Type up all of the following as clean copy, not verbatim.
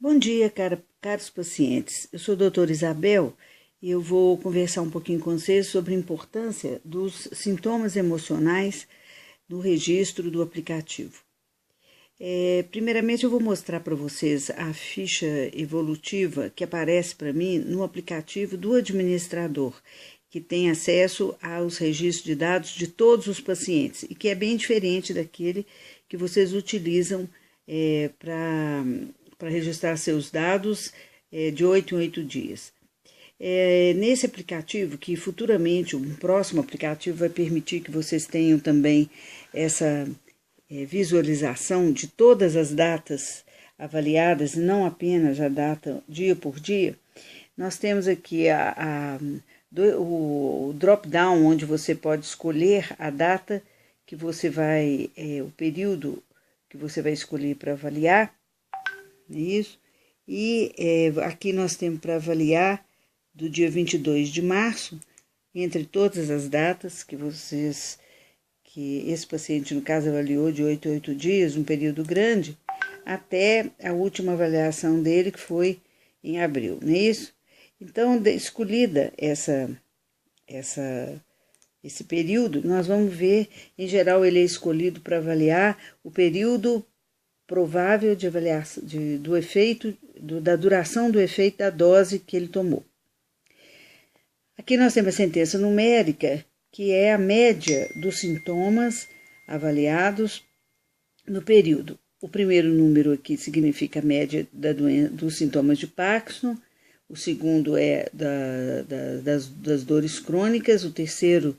Bom dia, caros pacientes. Eu sou a doutora Isabel e eu vou conversar um pouquinho com vocês sobre a importância dos sintomas emocionais no registro do aplicativo. Primeiramente, eu vou mostrar para vocês a ficha evolutiva que aparece para mim no aplicativo do administrador, que tem acesso aos registros de dados de todos os pacientes e que é bem diferente daquele que vocês utilizam para registrar seus dados de 8 em 8 dias. Nesse aplicativo, que futuramente um próximo aplicativo vai permitir que vocês tenham também essa visualização de todas as datas avaliadas, não apenas a data dia por dia, nós temos aqui o drop-down, onde você pode escolher a data que você vai, o período que você vai escolher para avaliar, isso. E aqui nós temos para avaliar do dia 22 de março, entre todas as datas que esse paciente, no caso, avaliou de 8 a 8 dias, um período grande, até a última avaliação dele, que foi em abril, não é isso? Então, escolhida esse período, nós vamos ver, em geral, ele é escolhido para avaliar o período provável de avaliação do efeito, da duração do efeito da dose que ele tomou. Aqui nós temos a sentença numérica, que é a média dos sintomas avaliados no período. O primeiro número aqui significa a média dos sintomas de Parkinson, o segundo é das dores crônicas, o terceiro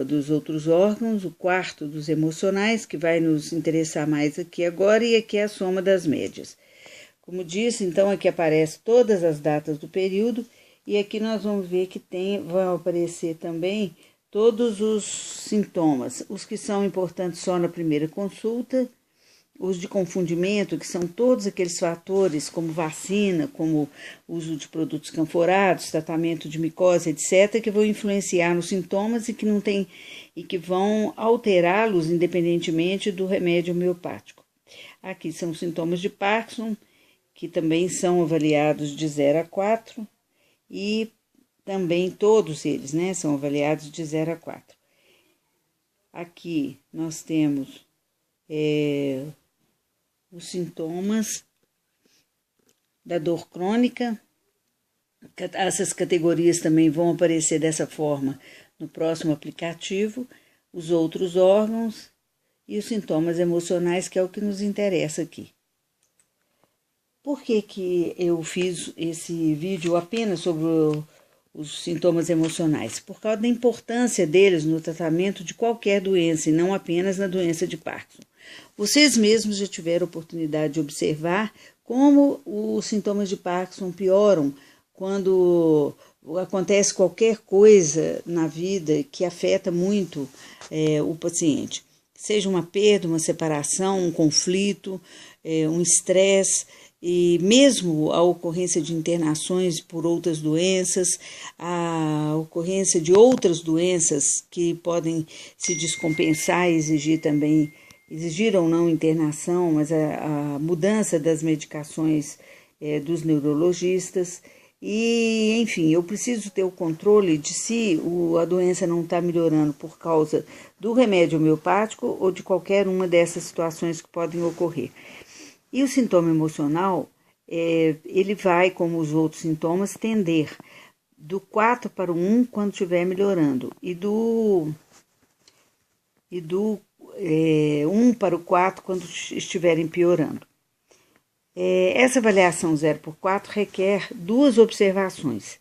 dos outros órgãos, o quarto dos emocionais, que vai nos interessar mais aqui agora, e aqui é a soma das médias. Como disse, então aqui aparecem todas as datas do período, e aqui nós vamos ver que vão aparecer também todos os sintomas, os que são importantes só na primeira consulta, os de confundimento, que são todos aqueles fatores como vacina, como uso de produtos canforados, tratamento de micose, etc., que vão influenciar nos sintomas e que vão alterá-los independentemente do remédio homeopático. Aqui são os sintomas de Parkinson, que também são avaliados de 0 a 4, e também todos eles, são avaliados de 0 a 4. Aqui nós temos os sintomas da dor crônica. Essas categorias também vão aparecer dessa forma no próximo aplicativo, os outros órgãos e os sintomas emocionais, que é o que nos interessa aqui. Por que eu fiz esse vídeo apenas sobre os sintomas emocionais? Por causa da importância deles no tratamento de qualquer doença e não apenas na doença de Parkinson. Vocês mesmos já tiveram oportunidade de observar como os sintomas de Parkinson pioram quando acontece qualquer coisa na vida que afeta muito o paciente. Seja uma perda, uma separação, um conflito, um estresse, e mesmo a ocorrência de internações por outras doenças, a ocorrência de outras doenças que podem se descompensar e exigir ou não internação, mas a mudança das medicações dos neurologistas. E, enfim, eu preciso ter o controle de se a doença não está melhorando por causa do remédio homeopático ou de qualquer uma dessas situações que podem ocorrer. E o sintoma emocional, ele vai, como os outros sintomas, tender do 4 para o 1 quando estiver melhorando, e do 1 para o 4 quando estiverem piorando. Essa avaliação 0 por 4 requer duas observações.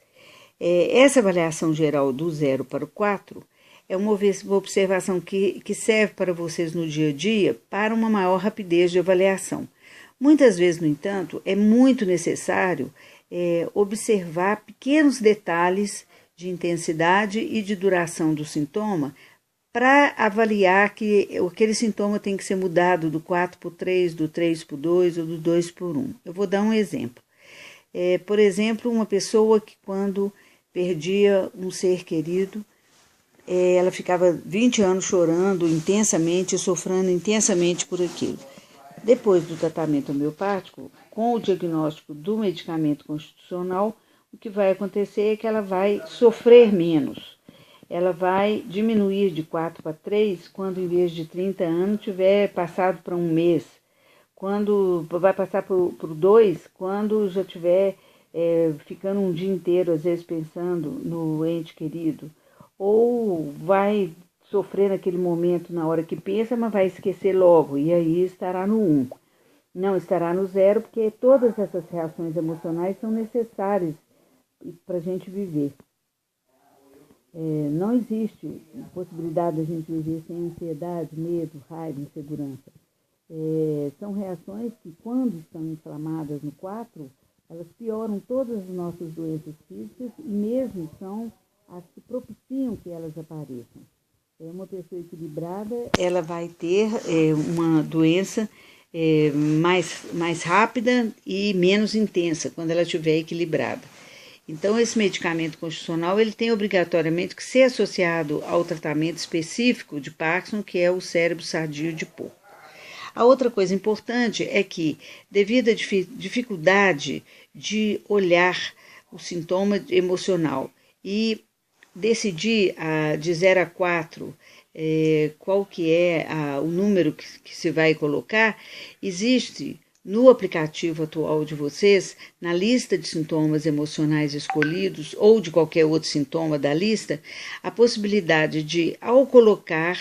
Essa avaliação geral do 0 para o 4 é uma observação que serve para vocês no dia a dia para uma maior rapidez de avaliação. Muitas vezes, no entanto, é muito necessário observar pequenos detalhes de intensidade e de duração do sintoma para avaliar que aquele sintoma tem que ser mudado do 4 por 3, do 3 por 2 ou do 2 por 1. Eu vou dar um exemplo. Por exemplo, uma pessoa que quando perdia um ser querido, ela ficava 20 anos chorando intensamente, sofrendo intensamente por aquilo. Depois do tratamento homeopático, com o diagnóstico do medicamento constitucional, o que vai acontecer é que ela vai sofrer menos. Ela vai diminuir de 4 para 3 quando, em vez de 30 anos, tiver passado para um mês. Quando vai passar por 2, quando já tiver ficando um dia inteiro, às vezes, pensando no ente querido. Ou vai sofrer naquele momento, na hora que pensa, mas vai esquecer logo, e aí estará no 1. Não estará no 0, porque todas essas reações emocionais são necessárias para a gente viver. Não existe possibilidade de a gente viver sem ansiedade, medo, raiva, insegurança. São reações que, quando estão inflamadas no 4, elas pioram todas as nossas doenças físicas e mesmo são as que propiciam que elas apareçam. Uma pessoa equilibrada, ela vai ter uma doença mais rápida e menos intensa quando ela estiver equilibrada. Então, esse medicamento constitucional ele tem obrigatoriamente que ser associado ao tratamento específico de Parkinson, que é o cérebro sadio de porco. A outra coisa importante é que, devido à dificuldade de olhar o sintoma emocional e decidir de 0 a 4 qual que é o número que se vai colocar, existe no aplicativo atual de vocês, na lista de sintomas emocionais escolhidos ou de qualquer outro sintoma da lista, a possibilidade de, ao colocar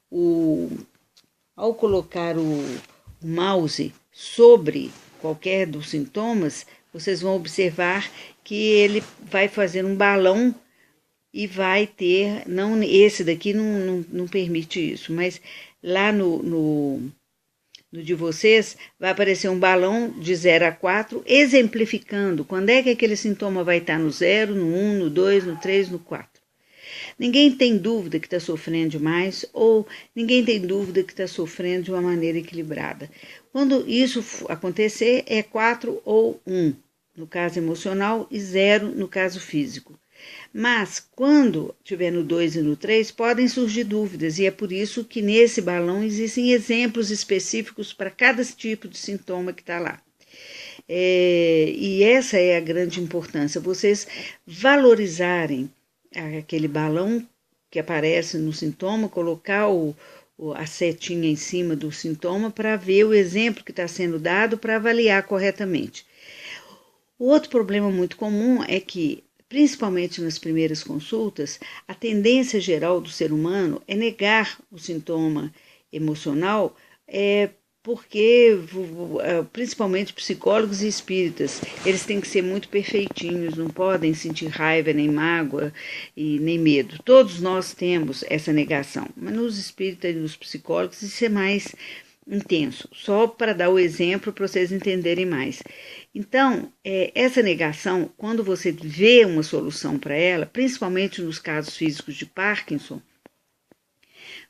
o mouse sobre qualquer dos sintomas, vocês vão observar que ele vai fazer um balão e vai ter, não, esse daqui não permite isso, mas lá no de vocês vai aparecer um balão de 0 a 4, exemplificando quando é que aquele sintoma vai estar no 0, no 1, no 2, no 3, no 4. Ninguém tem dúvida que está sofrendo demais ou ninguém tem dúvida que está sofrendo de uma maneira equilibrada. Quando isso acontecer, é 4 ou 1, no caso emocional, e 0 no caso físico. Mas, quando estiver no 2 e no 3, podem surgir dúvidas, e é por isso que nesse balão existem exemplos específicos para cada tipo de sintoma que está lá. E essa é a grande importância, vocês valorizarem aquele balão que aparece no sintoma, colocar a setinha em cima do sintoma para ver o exemplo que está sendo dado para avaliar corretamente. O outro problema muito comum é que, principalmente nas primeiras consultas, a tendência geral do ser humano é negar o sintoma emocional, porque, principalmente psicólogos e espíritas, eles têm que ser muito perfeitinhos, não podem sentir raiva, nem mágoa e nem medo. Todos nós temos essa negação, mas nos espíritas e nos psicólogos isso é mais intenso, só para dar o exemplo para vocês entenderem mais. Então, essa negação, quando você vê uma solução para ela, principalmente nos casos físicos de Parkinson,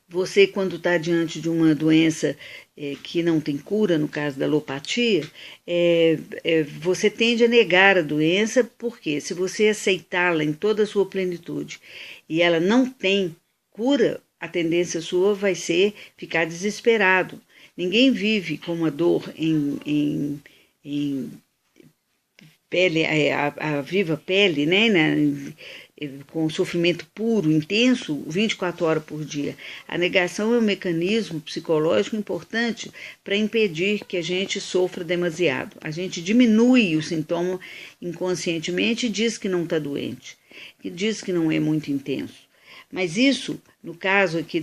você, quando está diante de uma doença que não tem cura, no caso da alopatia, você tende a negar a doença, porque se você aceitá-la em toda a sua plenitude e ela não tem cura, a tendência sua vai ser ficar desesperado. Ninguém vive com uma dor em pele, a viva pele, né? Com sofrimento puro, intenso, 24 horas por dia. A negação é um mecanismo psicológico importante para impedir que a gente sofra demasiado. A gente diminui o sintoma inconscientemente e diz que não está doente, que diz que não é muito intenso. Mas isso, no caso aqui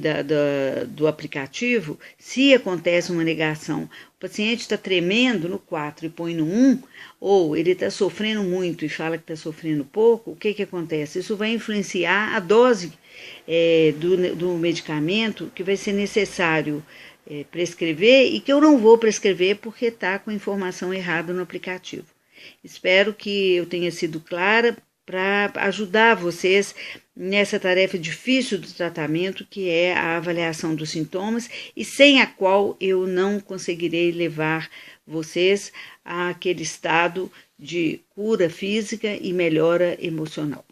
do aplicativo, se acontece uma negação, o paciente está tremendo no 4 e põe no 1, ou ele está sofrendo muito e fala que está sofrendo pouco, o que acontece? Isso vai influenciar a dose do medicamento que vai ser necessário prescrever e que eu não vou prescrever porque está com a informação errada no aplicativo. Espero que eu tenha sido clara para ajudar vocês nessa tarefa difícil do tratamento, que é a avaliação dos sintomas, e sem a qual eu não conseguirei levar vocês àquele estado de cura física e melhora emocional.